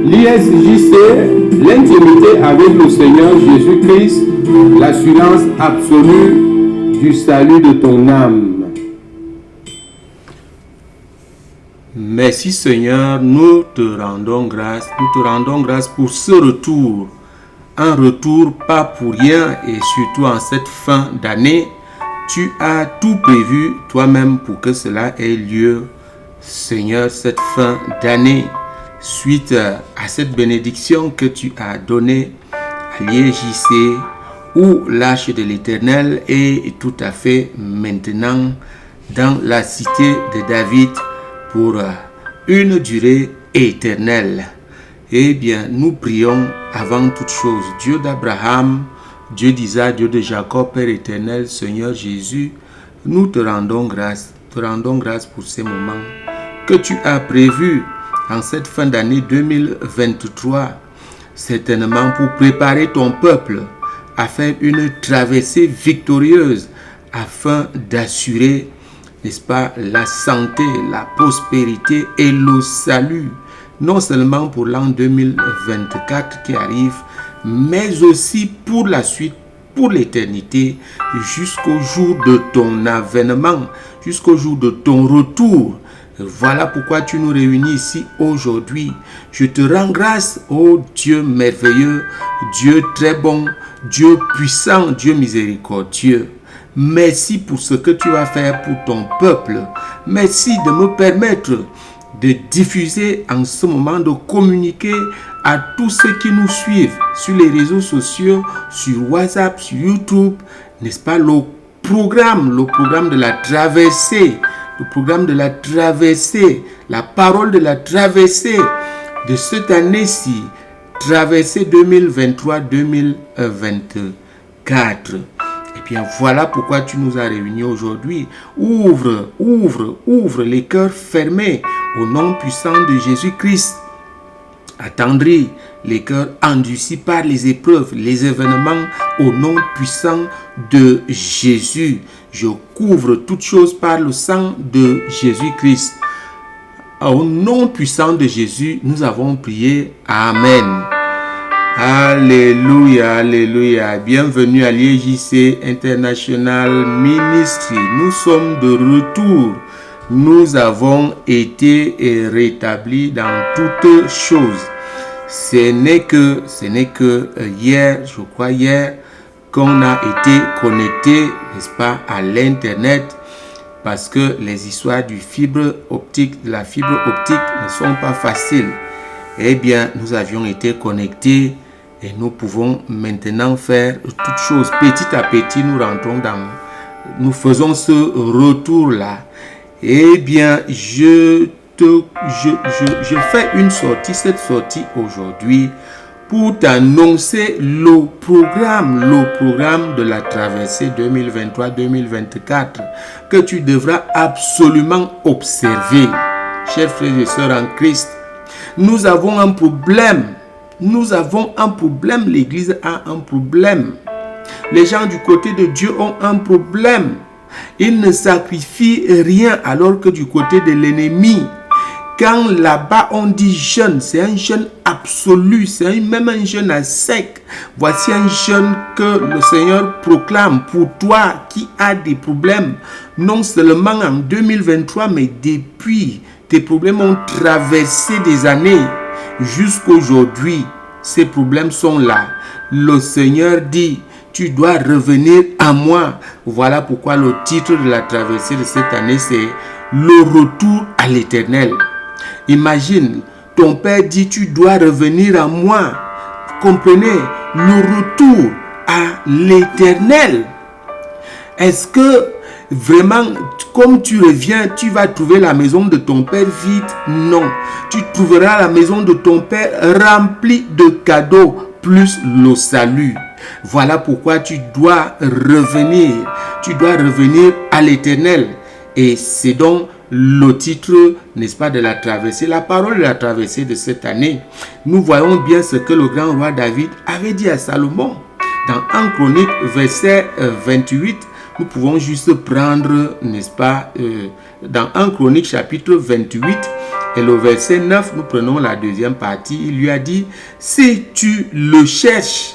L'ISJC, l'intimité avec le Seigneur Jésus-Christ, l'assurance absolue du salut de ton âme. Merci Seigneur, nous te rendons grâce pour ce retour. Un retour pas pour rien et surtout en cette fin d'année, tu as tout prévu toi-même pour que cela ait lieu. Seigneur, cette fin d'année, suite à cette bénédiction que tu as donnée à l'ISJC, où l'Arche de l'Éternel est tout à fait maintenant dans la cité de David pour une durée éternelle. Eh bien, nous prions avant toute chose, Dieu d'Abraham, Dieu d'Isaac, Dieu de Jacob, Père éternel, Seigneur Jésus, nous te rendons grâce pour ces moments que tu as prévus en cette fin d'année 2023, certainement pour préparer ton peuple à faire une traversée victorieuse afin d'assurer, n'est-ce pas, la santé, la prospérité et le salut, non seulement pour l'an 2024 qui arrive, mais aussi pour la suite, pour l'éternité, jusqu'au jour de ton avènement, jusqu'au jour de ton retour. Voilà pourquoi tu nous réunis ici aujourd'hui. Je te rends grâce, ô Dieu merveilleux, Dieu très bon, Dieu puissant, Dieu miséricordieux. Merci pour ce que tu vas faire pour ton peuple. Merci de me permettre de diffuser en ce moment, de communiquer à tous ceux qui nous suivent sur les réseaux sociaux, sur WhatsApp, sur YouTube, n'est-ce pas, le programme de la traversée, la parole de la traversée de cette année-ci, traversée 2023-2024. Et bien voilà pourquoi tu nous as réunis aujourd'hui. Ouvre les cœurs fermés au nom puissant de Jésus-Christ. Attendris les cœurs endurcis par les épreuves, les événements au nom puissant de Jésus. Je couvre toutes choses par le sang de Jésus-Christ. Au nom puissant de Jésus, nous avons prié. Amen. Alléluia, alléluia. Bienvenue à l'ISJC International Ministry. Nous sommes de retour. Nous avons été rétablis dans toutes choses. Ce n'est que hier, je crois hier, qu'on a été connecté, n'est-ce pas, à l'internet, parce que les histoires de la fibre optique ne sont pas faciles. Eh bien, nous avions été connectés et nous pouvons maintenant faire toutes choses. Petit à petit, nous faisons ce retour-là. Eh bien, je fais une sortie, cette sortie aujourd'hui, pour t'annoncer le programme de la traversée 2023-2024 que tu devras absolument observer. Chers frères et sœurs en Christ, nous avons un problème. L'Église a un problème. Les gens du côté de Dieu ont un problème. Ils ne sacrifient rien alors que du côté de l'ennemi, quand là-bas on dit jeûne, c'est un jeûne absolu, c'est même un jeûne à sec. Voici un jeûne que le Seigneur proclame pour toi qui as des problèmes, non seulement en 2023, mais depuis. Tes problèmes ont traversé des années jusqu'aujourd'hui. Ces problèmes sont là. Le Seigneur dit, tu dois revenir à moi. Voilà pourquoi le titre de la traversée de cette année, c'est le retour à l'Éternel. Imagine, ton père dit, tu dois revenir à moi. Comprenez, le retour à l'Éternel. Est-ce que vraiment, comme tu reviens, tu vas trouver la maison de ton père vide? Non. Tu trouveras la maison de ton père remplie de cadeaux, plus le salut. Voilà pourquoi tu dois revenir. Tu dois revenir à l'Éternel. Et c'est donc le titre, n'est-ce pas, de la traversée, la parole de la traversée de cette année. Nous voyons bien ce que le grand roi David avait dit à Salomon. Dans 1 Chronique, verset 28, nous pouvons juste prendre, n'est-ce pas, dans 1 Chronique chapitre 28 et le verset 9, nous prenons la deuxième partie. Il lui a dit, si tu le cherches,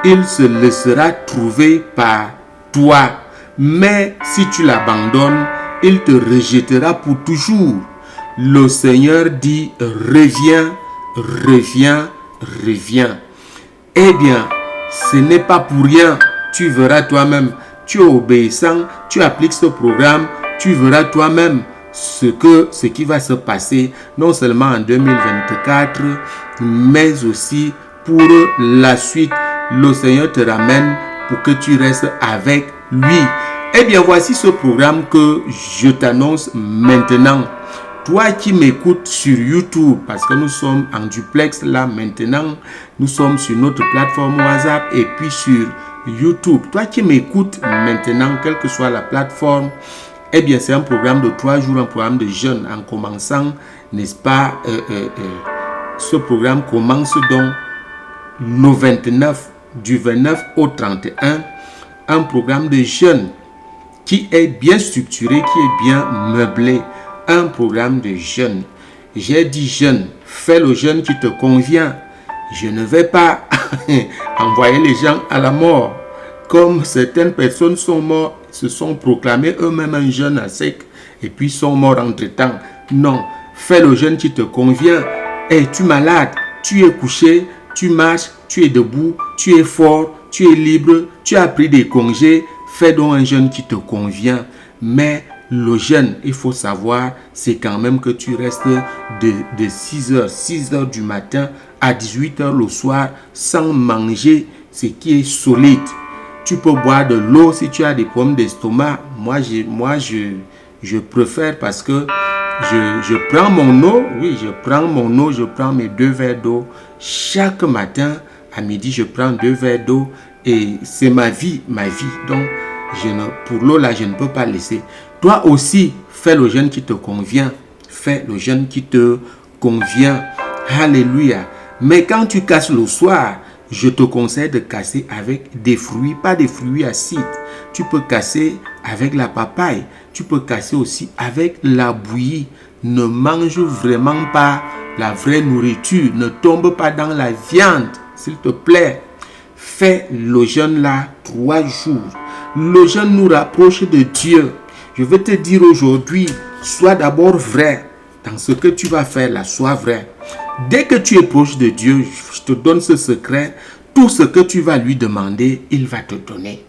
il se laissera trouver par toi. Mais si tu l'abandonnes, il te rejettera pour toujours. Le Seigneur dit, reviens, reviens, reviens. Eh bien, ce n'est pas pour rien. Tu verras toi-même. Tu es obéissant, tu appliques ce programme, tu verras toi-même ce qui va se passer, non seulement en 2024, mais aussi pour la suite. Le Seigneur te ramène pour que tu restes avec lui. Eh bien, voici ce programme que je t'annonce maintenant. Toi qui m'écoutes sur YouTube, parce que nous sommes en duplex là maintenant, nous sommes sur notre plateforme WhatsApp et puis sur YouTube. Toi qui m'écoutes maintenant, quelle que soit la plateforme, eh bien c'est un programme de 3 jours, un programme de jeûne en commençant, n'est-ce pas, ce programme commence donc le 29, du 29 au 31, un programme de jeûne qui est bien structuré, qui est bien meublé. Un programme de jeûne. J'ai dit jeûne, fais le jeûne qui te convient. Je ne vais pas envoyer les gens à la mort. Comme certaines personnes sont mortes, se sont proclamés eux-mêmes un jeûne à sec et puis sont morts entre-temps. Non, fais le jeûne qui te convient. Es-tu malade? Tu es couché, tu marches, tu es debout, tu es fort, tu es libre, tu as pris des congés. Fais donc un jeûne qui te convient. Mais le jeûne, il faut savoir, c'est quand même que tu restes de 6 heures du matin à 18 heures le soir sans manger ce qui est solide. Tu peux boire de l'eau si tu as des problèmes d'estomac. Moi, je préfère parce que je prends mon eau. Oui, je prends mon eau, je prends mes 2 verres d'eau. Chaque matin, à midi, je prends 2 verres d'eau et c'est ma vie. Donc, pour l'eau là, je ne peux pas laisser. Toi aussi, fais le jeûne qui te convient. Fais le jeûne qui te convient. Alléluia. Mais quand tu casses le soir, je te conseille de casser avec des fruits, pas des fruits acides. Tu peux casser avec la papaye. Tu peux casser aussi avec la bouillie. Ne mange vraiment pas la vraie nourriture. Ne tombe pas dans la viande, s'il te plaît. Fais le jeûne là 3 jours. Le jeûne nous rapproche de Dieu. Je vais te dire aujourd'hui, sois d'abord vrai dans ce que tu vas faire là, sois vrai. Dès que tu es proche de Dieu, je te donne ce secret, tout ce que tu vas lui demander, il va te donner.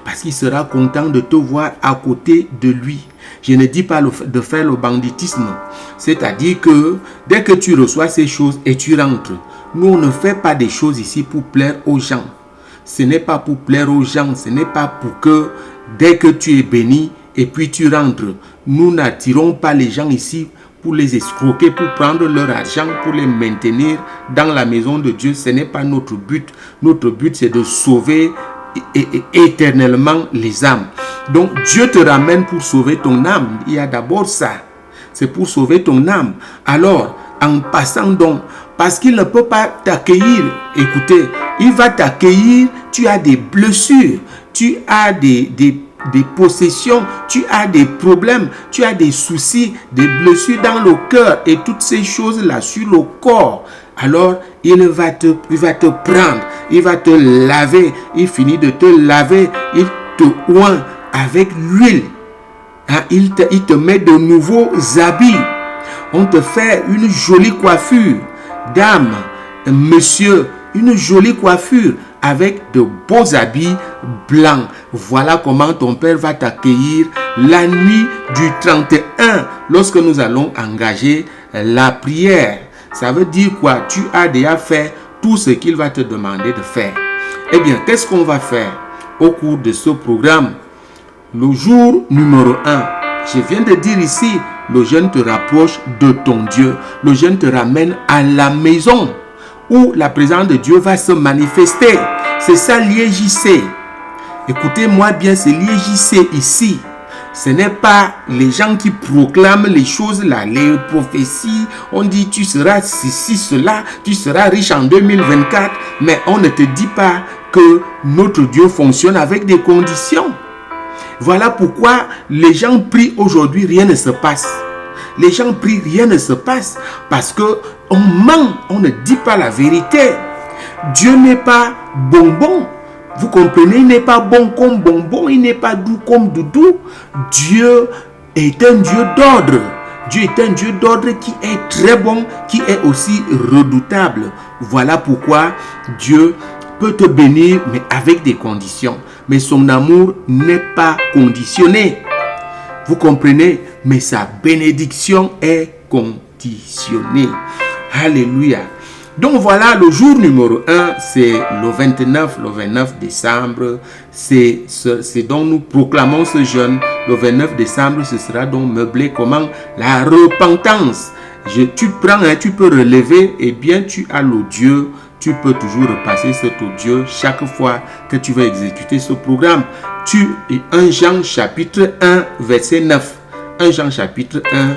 Parce qu'il sera content de te voir à côté de lui. Je ne dis pas de faire le banditisme. C'est-à-dire que dès que tu reçois ces choses et tu rentres, nous on ne fait pas des choses ici pour plaire aux gens. Ce n'est pas pour plaire aux gens, ce n'est pas pour que dès que tu es béni et puis tu rentres, nous n'attirons pas les gens ici pour les escroquer, pour prendre leur argent, pour les maintenir dans la maison de Dieu. Ce n'est pas notre but. Notre but, c'est de sauver éternellement les âmes. Donc, Dieu te ramène pour sauver ton âme. Il y a d'abord ça. C'est pour sauver ton âme. Alors, en passant donc, parce qu'il ne peut pas t'accueillir, écoutez, il va t'accueillir, tu as des blessures, tu as des possessions, tu as des problèmes, tu as des soucis, des blessures dans le cœur et toutes ces choses-là sur le corps. Alors, il va te prendre, il va te laver, il finit de te laver, il te oint avec l'huile. Hein, il te met de nouveaux habits. On te fait une jolie coiffure. Dame, monsieur, une jolie coiffure avec de beaux habits blancs. Voilà comment ton Père va t'accueillir la nuit du 31 lorsque nous allons engager la prière. Ça veut dire quoi? Tu as déjà fait tout ce qu'il va te demander de faire. Eh bien, qu'est-ce qu'on va faire au cours de ce programme? Le jour numéro 1, je viens de dire ici, le jeûne te rapproche de ton Dieu. Le jeûne te ramène à la maison où la présence de Dieu va se manifester. C'est ça l'IEJC. Écoutez-moi bien, c'est l'IEJC ici. Ce n'est pas les gens qui proclament les choses là, les prophéties. On dit tu seras ceci, cela, tu seras riche en 2024. Mais on ne te dit pas que notre Dieu fonctionne avec des conditions. Voilà pourquoi les gens prient aujourd'hui, rien ne se passe. Les gens prient, rien ne se passe parce que on ment, on ne dit pas la vérité. Dieu n'est pas bonbon. Vous comprenez, il n'est pas bon comme bonbon, il n'est pas doux comme doudou. Dieu est un Dieu d'ordre. Dieu est un Dieu d'ordre qui est très bon, qui est aussi redoutable. Voilà pourquoi Dieu peut te bénir, mais avec des conditions. Mais son amour n'est pas conditionné. Vous comprenez? Mais sa bénédiction est conditionnée. Alléluia. Donc voilà, le jour numéro 1, c'est le 29 décembre. C'est donc nous proclamons ce jeûne. Le 29 décembre, ce sera donc meublé comment? La repentance. Tu prends, tu peux relever, et bien tu as l'audio. Tu peux toujours repasser cet audio chaque fois que tu vas exécuter ce programme. 1 Jean chapitre 1 verset 9. 1 Jean chapitre 1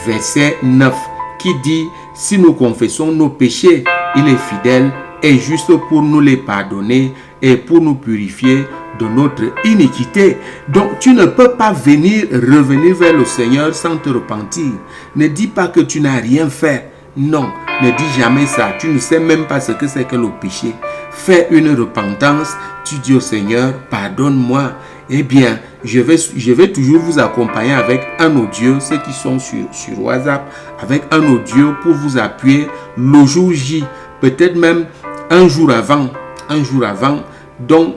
verset 9 qui dit: si nous confessons nos péchés, il est fidèle et juste pour nous les pardonner et pour nous purifier de notre iniquité. Donc tu ne peux pas revenir vers le Seigneur sans te repentir. Ne dis pas que tu n'as rien fait. Non, ne dis jamais ça. Tu ne sais même pas ce que c'est que le péché. Fais une repentance. Tu dis au Seigneur: pardonne-moi. Eh bien, je vais toujours vous accompagner avec un audio, ceux qui sont sur WhatsApp, avec un audio pour vous appuyer le jour J, peut-être même un jour avant. Donc,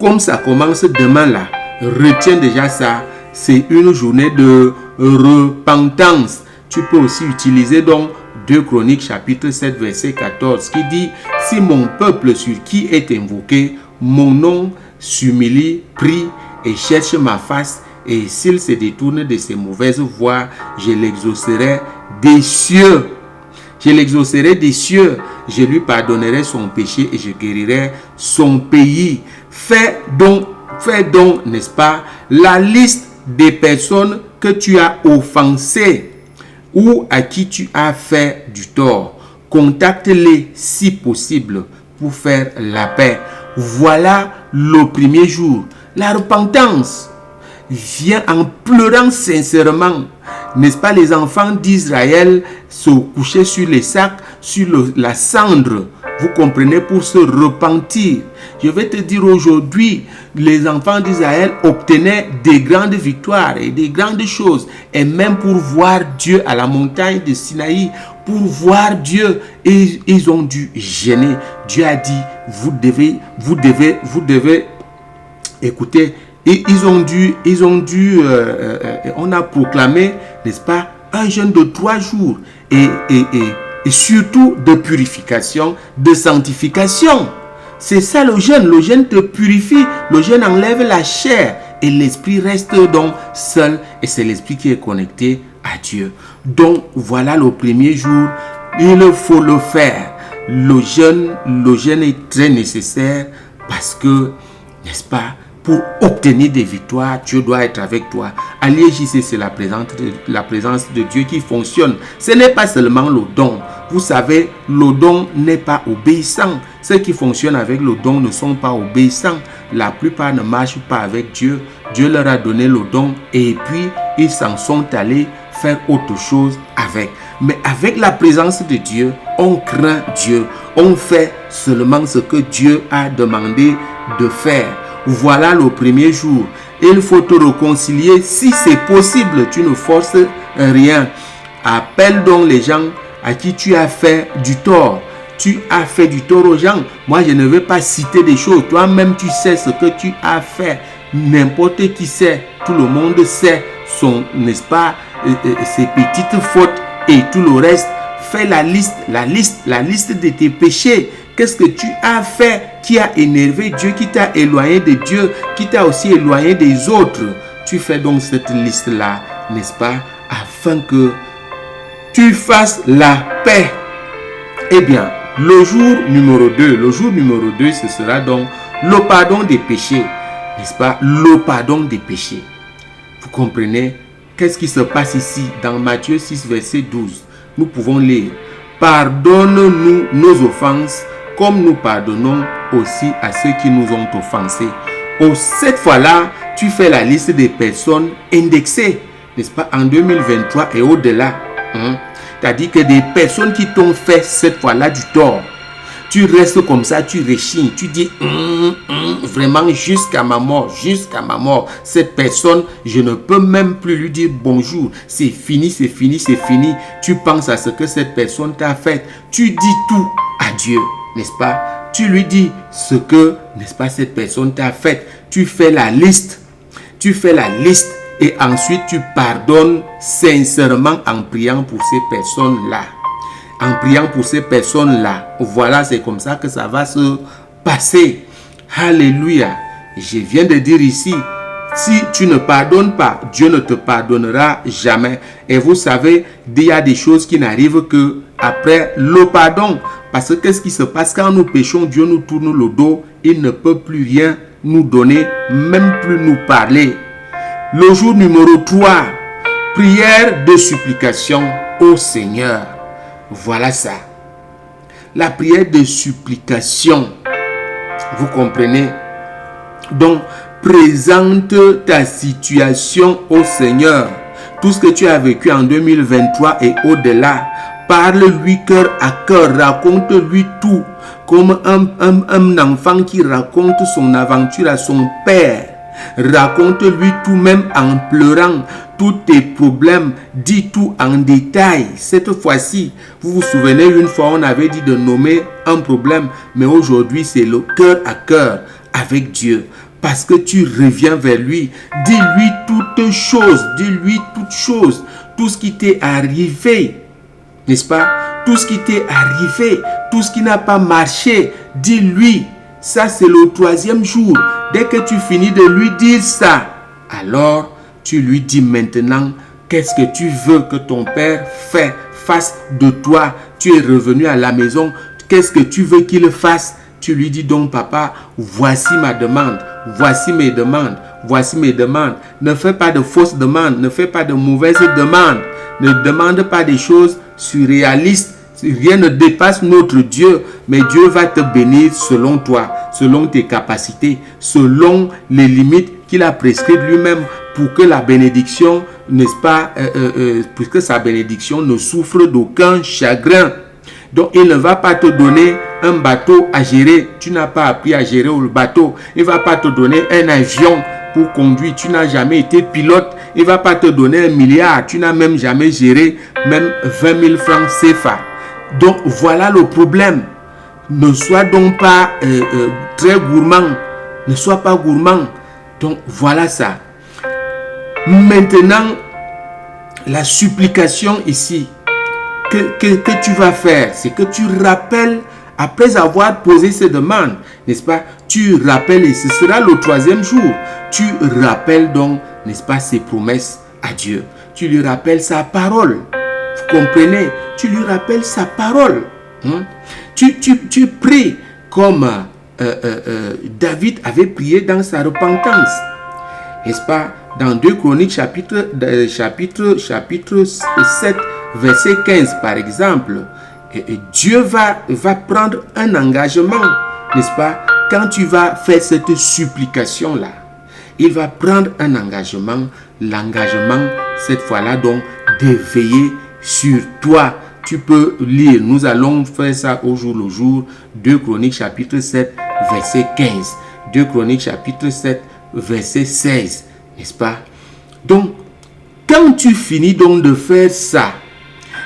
comme ça commence demain là, retiens déjà ça. C'est une journée de repentance. Tu peux aussi utiliser donc 2 Chroniques chapitre 7 verset 14 qui dit: si mon peuple sur qui est invoqué mon nom s'humilie, prie et cherche ma face, et s'il se détourne de ses mauvaises voies, je l'exaucerai des cieux. Je l'exaucerai des cieux. Je lui pardonnerai son péché et je guérirai son pays. Fais donc, n'est-ce pas, la liste des personnes que tu as offensées ou à qui tu as fait du tort. Contacte-les si possible pour faire la paix. Voilà le premier jour. La repentance vient en pleurant sincèrement. N'est-ce pas, les enfants d'Israël se couchaient sur les sacs, sur la cendre. Vous comprenez, pour se repentir. Je vais te dire aujourd'hui, les enfants d'Israël obtenaient des grandes victoires et des grandes choses. Et même pour voir Dieu à la montagne de Sinaï, pour voir Dieu, ils ont dû gêner. Dieu a dit: vous devez, écoutez, et on a proclamé, n'est-ce pas, un jeûne de 3 jours et surtout de purification, de sanctification. C'est ça le jeûne. Le jeûne te purifie, le jeûne enlève la chair et l'esprit reste donc seul, et c'est l'esprit qui est connecté à Dieu. Donc voilà le premier jour, il faut le faire. Le jeûne est très nécessaire parce que, n'est-ce pas, pour obtenir des victoires, Dieu doit être avec toi. À l'IJC, c'est la présence de Dieu qui fonctionne. Ce n'est pas seulement le don. Vous savez, le don n'est pas obéissant. Ceux qui fonctionnent avec le don ne sont pas obéissants. La plupart ne marchent pas avec Dieu. Dieu leur a donné le don et puis ils s'en sont allés faire autre chose avec. Mais avec la présence de Dieu, on craint Dieu. On fait seulement ce que Dieu a demandé de faire. Voilà le premier jour. Il faut te réconcilier si c'est possible. Tu ne forces rien. Appelle donc les gens à qui tu as fait du tort. Tu as fait du tort aux gens. Moi, je ne vais pas citer des choses. Toi-même, tu sais ce que tu as fait. N'importe qui sait. Tout le monde sait n'est-ce pas, ses petites fautes et tout le reste. Fais la liste de tes péchés. Qu'est-ce que tu as fait qui a énervé Dieu, qui t'a éloigné de Dieu, qui t'a aussi éloigné des autres? Tu fais donc cette liste-là, n'est-ce pas, afin que tu fasses la paix. Eh bien, le jour numéro 2, ce sera donc le pardon des péchés, n'est-ce pas? Le pardon des péchés. Vous comprenez? Qu'est-ce qui se passe ici dans Matthieu 6, verset 12? Nous pouvons lire: pardonne-nous nos offenses, comme nous pardonnons aussi à ceux qui nous ont offensés. Cette fois-là, tu fais la liste des personnes indexées, n'est-ce pas, en 2023 et au-delà. C'est-à-dire que des personnes qui t'ont fait cette fois-là du tort, tu restes comme ça, tu rechignes, tu dis vraiment jusqu'à ma mort, cette personne, je ne peux même plus lui dire bonjour, c'est fini. Tu penses à ce que cette personne t'a fait, tu dis tout à Dieu, n'est-ce pas? Tu lui dis ce que, n'est-ce pas, cette personne t'a fait, tu fais la liste et ensuite tu pardonnes sincèrement en priant pour ces personnes-là. Voilà, c'est comme ça que ça va se passer. Alléluia. Je viens de dire ici, si tu ne pardonnes pas, Dieu ne te pardonnera jamais. Et vous savez, il y a des choses qui n'arrivent que après le pardon. Parce que qu'est-ce qui se passe quand nous péchons, Dieu nous tourne le dos, il ne peut plus rien nous donner, même plus nous parler. Le jour numéro 3, prière de supplication au Seigneur. Voilà ça. La prière de supplication. Vous comprenez? Donc, présente ta situation au Seigneur. Tout ce que tu as vécu en 2023 et au-delà. Parle-lui cœur à cœur. Raconte-lui tout. Comme un enfant qui raconte son aventure à son père. Raconte-lui tout, même en pleurant, tous tes problèmes, dis tout en détail. Cette fois-ci, vous vous souvenez, une fois on avait dit de nommer un problème, mais aujourd'hui c'est le cœur à cœur avec Dieu. Parce que tu reviens vers lui, dis-lui toutes choses, tout ce qui t'est arrivé, n'est-ce pas? Tout ce qui t'est arrivé, tout ce qui n'a pas marché, dis-lui. Ça, c'est le 3e jour. Dès que tu finis de lui dire ça, alors tu lui dis maintenant qu'est-ce que tu veux que ton père fasse de toi. Tu es revenu à la maison. Qu'est-ce que tu veux qu'il fasse? Tu lui dis donc, papa, voici ma demande. Voici mes demandes. Ne fais pas de fausses demandes. Ne fais pas de mauvaises demandes. Ne demande pas des choses surréalistes. Rien ne dépasse notre Dieu, mais Dieu va te bénir selon toi, selon tes capacités, selon les limites qu'il a prescrites lui-même pour que la bénédiction, n'est-ce pas, pour que sa bénédiction ne souffre d'aucun chagrin. Donc, il ne va pas te donner un bateau à gérer. Tu n'as pas appris à gérer le bateau. Il ne va pas te donner un avion pour conduire. Tu n'as jamais été pilote. Il ne va pas te donner 1 milliard. Tu n'as même jamais géré même 20 000 francs CFA. Donc, voilà le problème. Ne sois donc pas très gourmand. Ne sois pas gourmand. Donc, voilà ça. Maintenant, la supplication ici, que tu vas faire, c'est que tu rappelles, après avoir posé ces demandes, n'est-ce pas, tu rappelles, et ce sera le 3e jour, tu rappelles donc, n'est-ce pas, ses promesses à Dieu. Tu lui rappelles sa parole. Vous comprenez? Tu lui rappelles sa parole. Tu pries comme David avait prié dans sa repentance. N'est-ce pas? Dans 2 Chroniques chapitre 7, verset 15 par exemple, Dieu va prendre un engagement, n'est-ce pas? Quand tu vas faire cette supplication-là, il va prendre un engagement, l'engagement cette fois-là donc de veiller sur toi. Tu peux lire, nous allons faire ça au jour le jour, 2 Chroniques chapitre 7, verset 15, 2 Chroniques chapitre 7, verset 16, n'est-ce pas? Donc, quand tu finis donc de faire ça,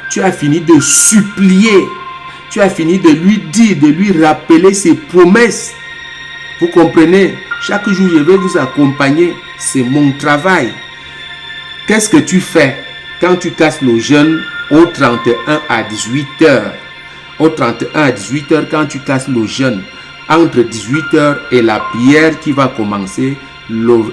tu as fini de supplier, tu as fini de lui dire, de lui rappeler ses promesses. Vous comprenez? Chaque jour, je vais vous accompagner. C'est mon travail. Qu'est-ce que tu fais quand tu casses le jeûne au 31 à 18 heures? Au 31 à 18 heures, quand tu casses le jeûne, entre 18 heures et la prière qui va commencer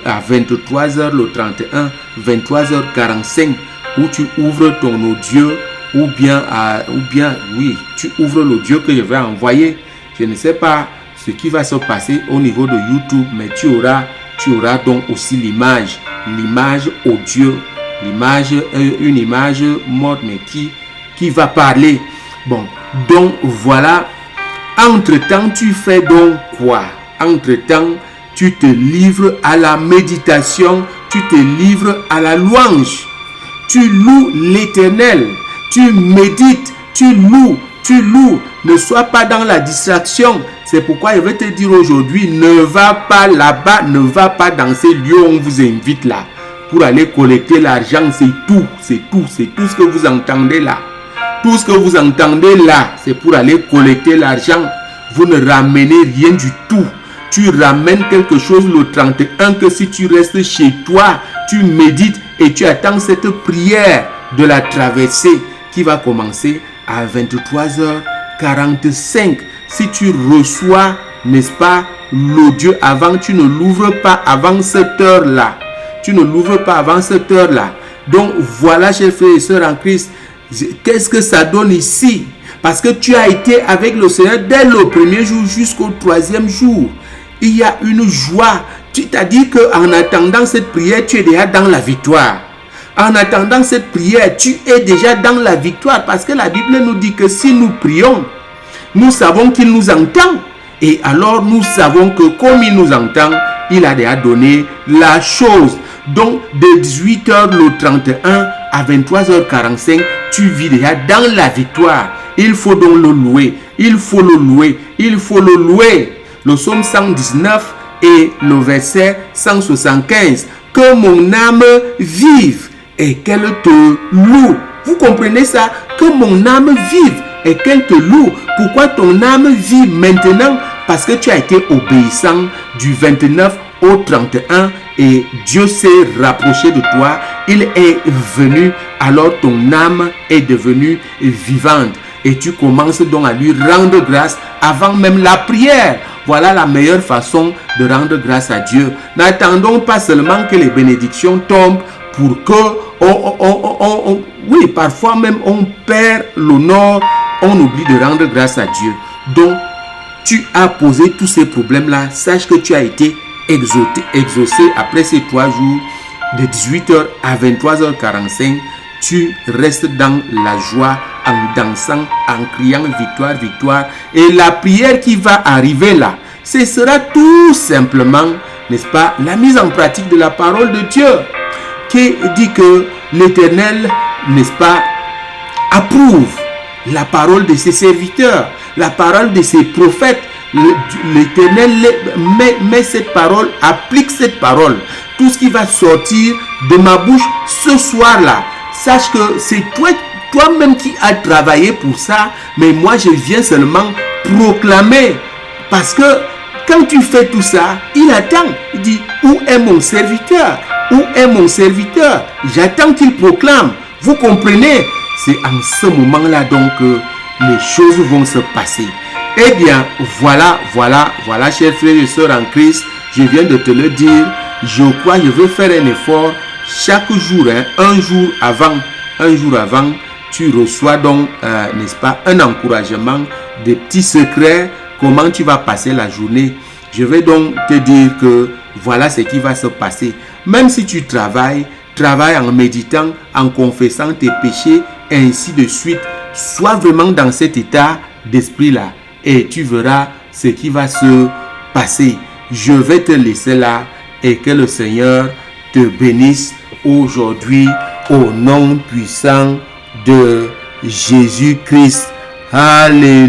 à 23 heures, le 31, 23h45, où tu ouvres ton audio, ou bien, oui, tu ouvres l'audio que je vais envoyer. Je ne sais pas ce qui va se passer au niveau de YouTube, mais tu auras donc aussi l'image audio, une image morte, mais qui va parler. Bon, donc voilà. Entre-temps, tu fais donc quoi? Entre-temps, tu te livres à la méditation, tu te livres à la louange. Tu loues l'Éternel, tu médites, tu loues. Ne sois pas dans la distraction. C'est pourquoi je vais te dire aujourd'hui, ne va pas là-bas, ne va pas dans ces lieux où on vous invite là pour aller collecter l'argent. C'est tout ce que vous entendez là. Tout ce que vous entendez là, c'est pour aller collecter l'argent. Vous ne ramenez rien du tout. Tu ramènes quelque chose le 31 que si tu restes chez toi, tu médites et tu attends cette prière de la traversée qui va commencer à 23h45. Si tu reçois, n'est-ce pas, l'audio avant, tu ne l'ouvres pas avant cette heure-là. Donc voilà, chers frères et sœurs en Christ, qu'est-ce que ça donne ici? Parce que tu as été avec le Seigneur dès le premier jour jusqu'au 3e jour. Il y a une joie. Tu t'as dit qu'en attendant cette prière, tu es déjà dans la victoire. En attendant cette prière, tu es déjà dans la victoire. Parce que la Bible nous dit que si nous prions, nous savons qu'il nous entend. Et alors nous savons que comme il nous entend, il a déjà donné la chose. Donc de 18h le 31 à 23h45, tu vis déjà dans la victoire. Il faut donc le louer. Il faut le louer. Le psaume 119 et le verset 175. Que mon âme vive et qu'elle te loue. Vous comprenez ça? Que mon âme vive et qu'elle te loue. Pourquoi ton âme vit maintenant? Parce que tu as été obéissant du 29 au 31 et Dieu s'est rapproché de toi. Il est venu, alors ton âme est devenue vivante. Et tu commences donc à lui rendre grâce avant même la prière. Voilà la meilleure façon de rendre grâce à Dieu. N'attendons pas seulement que les bénédictions tombent pour que oui, parfois même on perd l'honneur, on oublie de rendre grâce à Dieu. Donc, tu as posé tous ces problèmes-là. Sache que tu as été exaucé après ces 3 jours de 18h à 23h45. Tu restes dans la joie, en dansant, en criant victoire, victoire. Et la prière qui va arriver là, ce sera tout simplement, n'est-ce pas, la mise en pratique de la parole de Dieu, qui dit que l'Éternel, n'est-ce pas, approuve la parole de ses serviteurs, la parole de ses prophètes. L'Éternel met cette parole, applique cette parole. Tout ce qui va sortir de ma bouche ce soir-là, sache que c'est toi-même qui as travaillé pour ça, mais moi je viens seulement proclamer. Parce que quand tu fais tout ça, il attend. Il dit, où est mon serviteur? Où est mon serviteur? J'attends qu'il proclame. Vous comprenez? C'est en ce moment-là donc que les choses vont se passer. Eh bien, voilà, chers frères et sœurs en Christ, je viens de te le dire. Je crois, je veux faire un effort chaque jour, un jour avant, tu reçois donc, n'est-ce pas, un encouragement, des petits secrets, comment tu vas passer la journée. Je vais donc te dire que voilà ce qui va se passer. Même si tu travailles en méditant, en confessant tes péchés, et ainsi de suite. Sois vraiment dans cet état d'esprit-là et tu verras ce qui va se passer. Je vais te laisser là et que le Seigneur te bénisse aujourd'hui au nom puissant de Jésus-Christ. Alléluia.